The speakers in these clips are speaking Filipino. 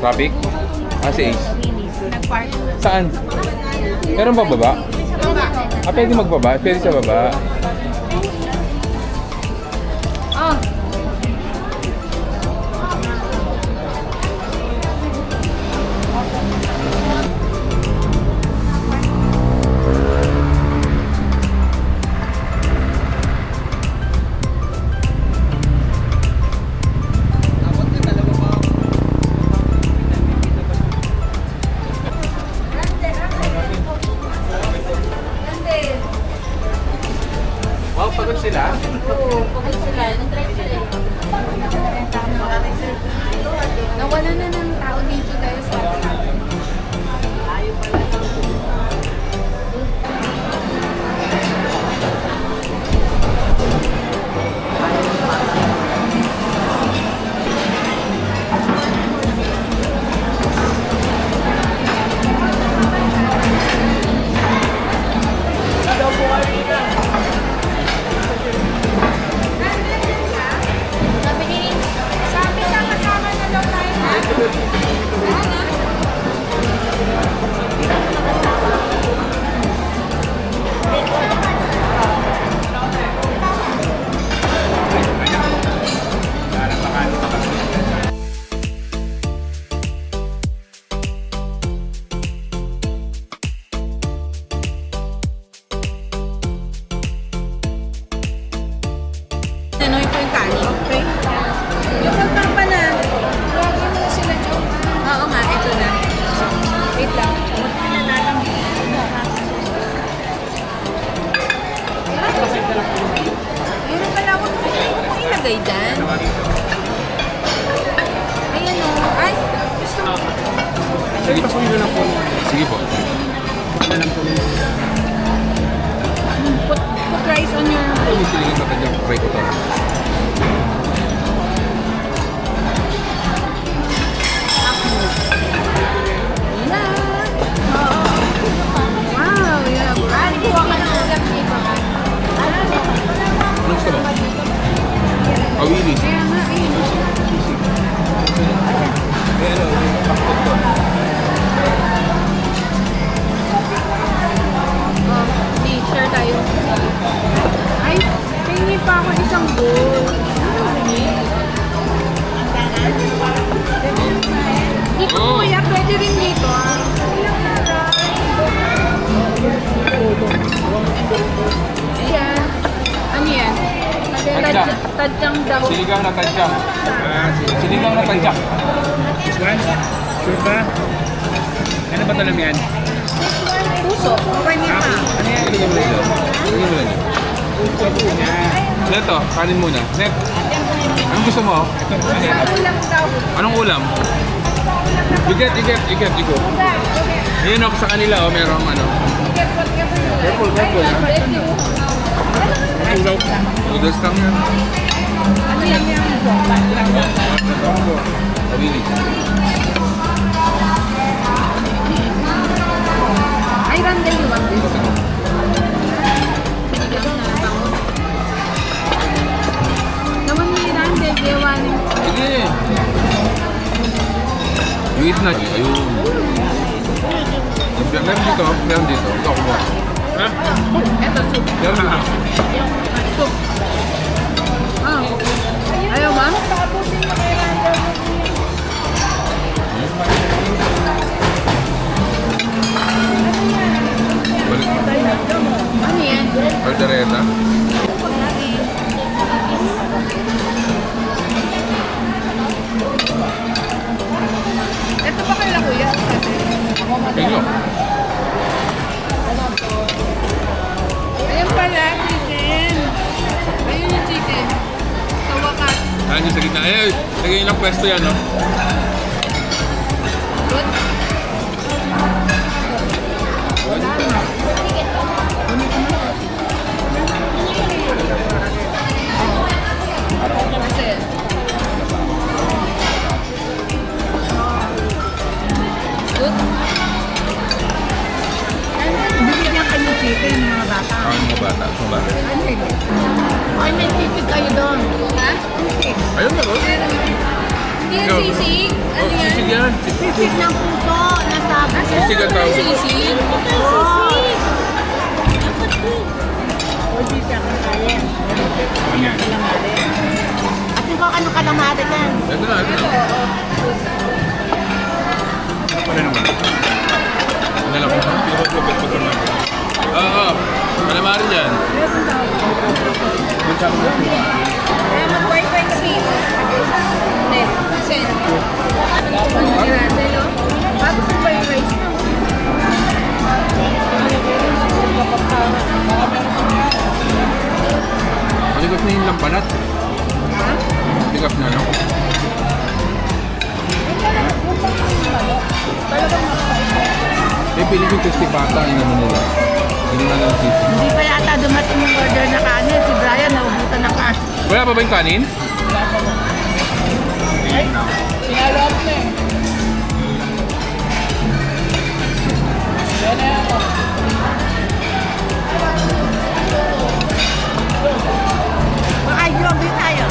Traffic? Ah, si Ace. Nag-park. Saan? Meron ba baba? Ah, pwede magbaba? Pwede sa baba? Oh. Wow, pagod sila? Oo, pagod sila. Nag-drive sila. Nawala na ng tao dito dahil sa sabi sa kasama na daw tayo na. Ano yung kanin? Okay. Yung pagpapa na. Lagi mo sila dyan. Oo nga, ito na. Wait lang. Meron pala ako ilagay dyan. Ayan o. Ay, gusto mo. Sige, pasukin na lang po. Sige po. Put rice on your... Ito yung silingin sa kanyang try ko to. Wow, yeah. Brand. Kuha ka ng ulam dito. Anong gusto mo? Awili. Kaya nga, eh. Pero, pakot ko. Oh, sige, share tayo. Ay, tingin pa ako isang bowl. Dito Oh. kuya, pwede rin dito ah. Ayan. Ano yan? Tadjang. Tadjang daw. Sinigang na tadjang. Sinigang na tadjang. This one? Sure ba? Ano ba talam yan? Puso. Okay niya pa. Ano yan? Sinigang mo lang. Sinigang mo lang. Neto, kanin muna. Net, anong gusto mo? Ulam daw. Anong ulam? Igat. Ayun ako sa kanila, oh, merong ano. Careful, ha? Ulaw. Noodles lang yan. Ano yan yung Awili. Ay, Randall, you want this? Naman ni Randall, they want... Sige. Yung itna, ayun. Meron dito. Ikaw kumuha. Ha? Eto, soup. Meron dito. Soup. Ah. Ayaw, ma'am? Balik. Ano yan? Caldereta. Ito pa kayo lang, kuya? Inyo. Ayan pala, chicken. Ayun yung chicken. Sa wakas. Ayan yung sa gitna. Eh, lagay ng pwesto yan, no? Good. Kasi, good. Bibigyan kayo chicken, mga bata. Ah, mga bata. Mga bata. Ay, may chicken kayo doon. Ha? Ayun, meron. Hindi Ikaw. sisig. Oh, Ano yan? sisig yan. Sisig ng puso. Nasabi. Sisig ang tawag. Sisig. Hindi siya kakain. Ano yan? At ikaw ano kalamari yan? Ito na, ito na. Ano pala naman? Nala ko. Pero lupit pa naman. Oo. Malamari dyan. Doon sa mga tuwa. Kaya mag-white rice sweet. Hindi. Kasi ano ni Randall, no? Bago sa white rice mo. Maligas na yung lampanat. Ligas na, no? Eh, piling yung crispy pata yung ano nila. Hindi na lang sisig. Hindi pa yata dumating yung order na kanin. Si Brian naubutan ng kanin. Wala pa ba yung kanin? Baka jobi tayo.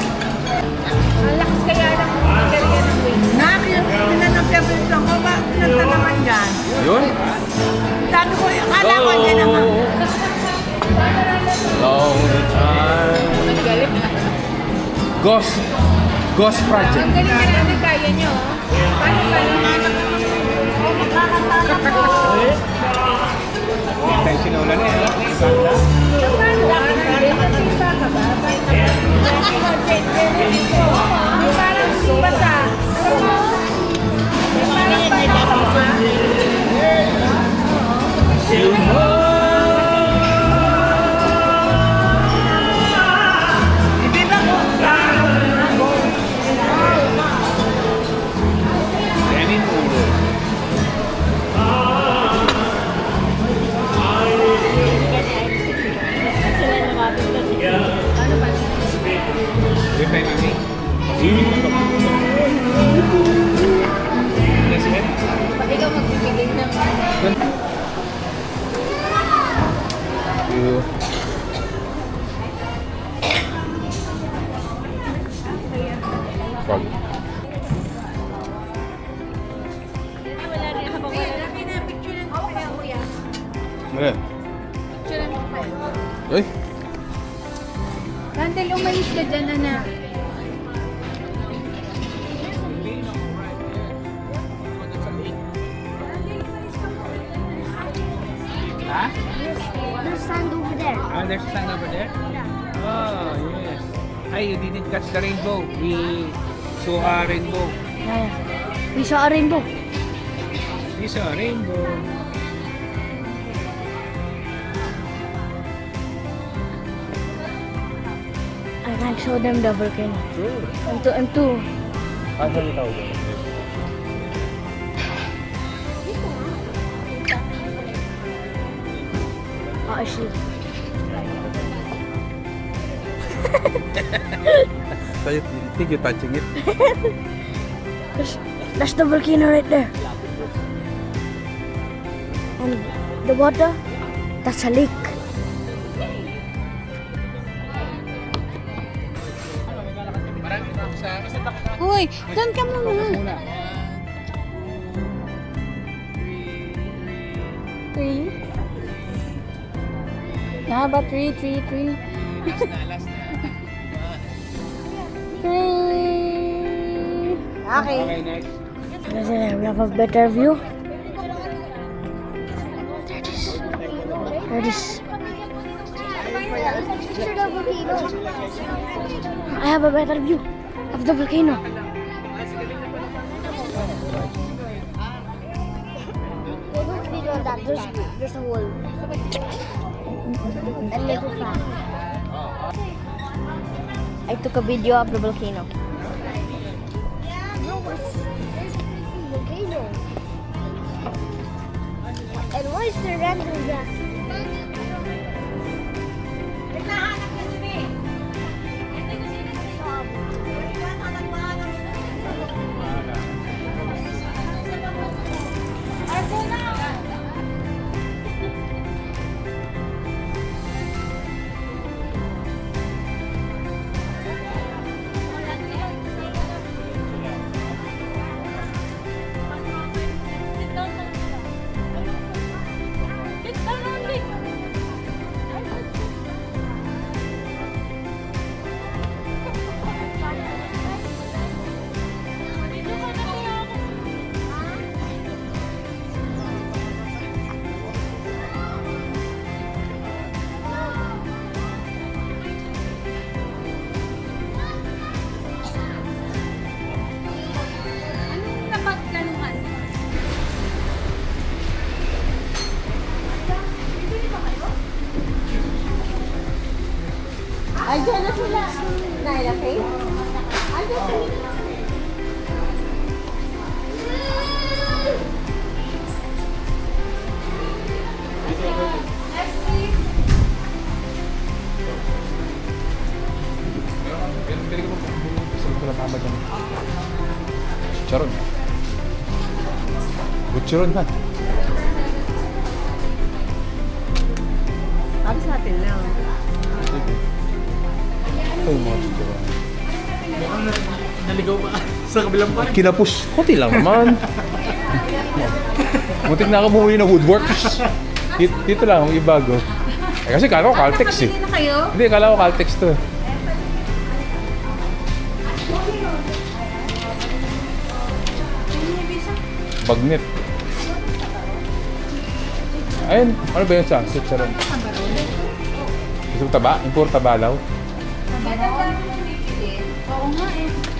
Ang lakas kaya ng kaya ng wing. Nakakita ng favorite lang ko. Ba? Pinagta naman dyan. Yun? Sabi ko, akala ko dyan naman. Long time. Galing na. Ghost. Ghost Project. Ang galing na natin kaya nyo. Paano Tayo sinula na eh. Lenin ulo. Di ba yung mami? Yes, ma'am. Pag ikaw magbibigay ng You. Pag. Ayan. Ay. Randall, umalis ka dyan, anak. Ha? There's sand over there. Ah, there's sun over there? Oh, yes. Ay, you didn't catch the rainbow. We saw a rainbow. We saw a rainbow. We saw a rainbow. I can show them the volcano. Sure. M2. Ano yung tawag yun? Oh, I see. So you think you're touching it? That's the volcano right there. And the water, that's a lake. Uy, doon ka muna. Three. Yeah, but three. Three. Okay. Okay, next. We have a better view. There it is. I have a better view of the volcano. There's a wall. A little fan. I took a video of the volcano. Volcano. And why is there random gas? Ay, dyan na sila. Naila, Faith? Ay, dyan sila. Pwede ko ba? Gusto ko na tama dyan. Charon. Butcheron na. Tapos natin lang. Sige. Ito yung mga butcheron. Naligaw pa sa kabilang pa. Kinapus. Kunti lang naman. Muntik na ako bumuli ng woodworks. Dito lang, ang ibago. Eh, kasi kala ko Caltex eh. Nakabili na kayo? Hindi, kala ko Caltex to eh. Bagnet. Ayun, ano ba yun sa chicharon? Gusto mo taba? Import taba daw? Oo nga eh.